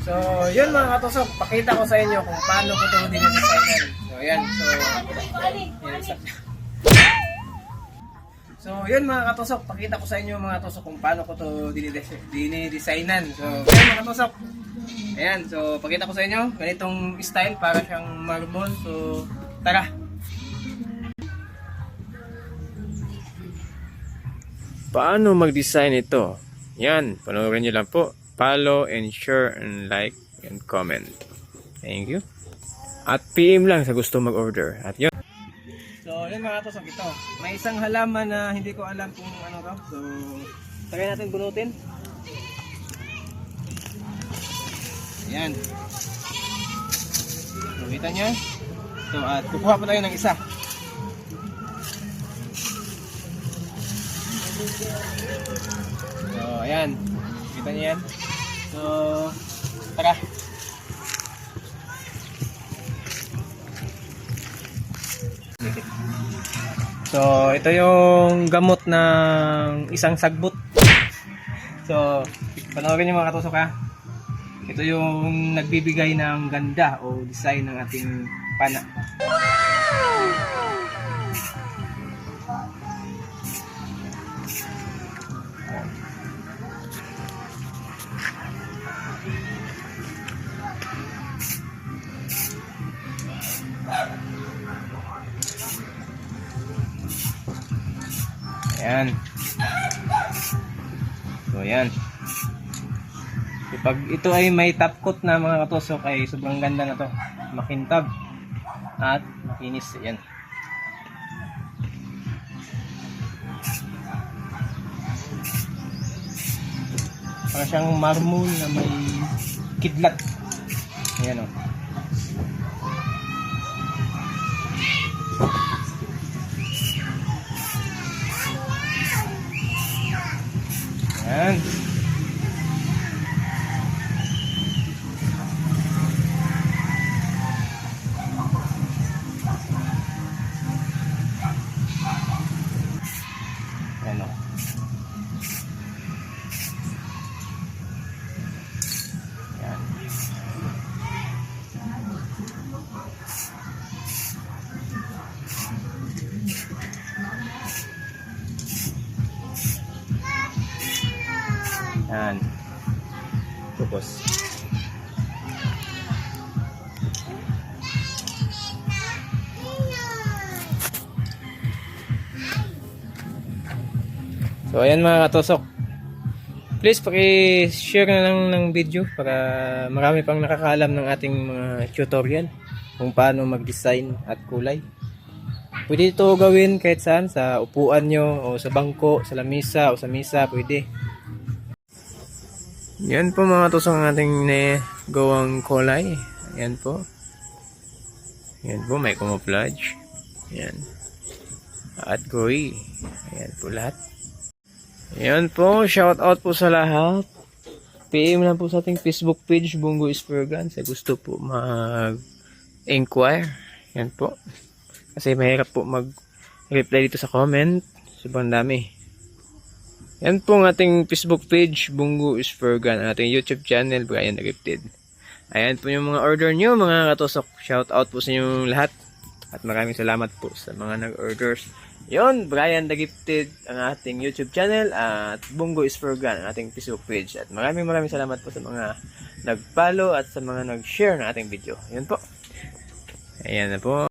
So, yun mga katusok, pakita ko sa inyo kung paano ko ito dinidesignan. So, yan. So, yun mga katusok, pakita ko sa inyo mga katusok kung paano ko ito dinidesignan. So, yan mga katusok. Ayan, so pakita ko sa inyo, ganitong style para siyang marble. So, tara. Paano mag-design ito? Yan, panoorin nyo lang po. Follow and share and like and comment. Thank you. At PM lang sa gusto mag-order. At yun. So, yun mga katusok, ito. May isang halaman na hindi ko alam kung ano to. So, try natin bunutin. Ayan. So, kita nyo. So, at kukuha pa tayo ng isa. So, ayan. Kita nyo yan. So, tara. So, ito yung gamot ng isang sagbot. So, panoorin nyo mga katusok ha. Ito yung nagbibigay ng ganda o design ng ating pana. Ayan. So, ayan. Pag ito ay may top coat na mga katusok ay sobrang ganda na to. Makintab at makinis. Ayan. Para siyang marble na may kidlat. Ayan o. Ayan. Ano? Yan. Yan. Focus. So ayan mga katusok, please paki-share na lang ng video para marami pang nakakaalam ng ating mga tutorial kung paano mag-design at kulay. Pwede ito gawin kahit saan, sa upuan nyo o sa bangko, sa lamisa o sa misa, pwede. Yan po mga katusok ang ating gawang kulay. Yan po. Yan po, may camouflage. Yan. At gray. Ayan po lahat. Ayan po, shout out po sa lahat. PM lang po sa ating Facebook page, Bungo Ispergan, sa gusto po mag-inquire. Ayan po. Kasi mahirap po mag-reply dito sa comment. Sobrang dami. Ayan po ang ating Facebook page, Bungo Ispergan. Ang ating YouTube channel, Brian the Gifted. Ayan po yung mga order nyo, mga katusok. Shout out po sa inyong lahat. At maraming salamat po sa mga nag-orders. Yon, Brian the Gifted ang ating YouTube channel at Bungo Ispergan ang ating Facebook page. At maraming salamat po sa mga nag-follow at sa mga nag-share ng ating video. Yun po. Ayan na po.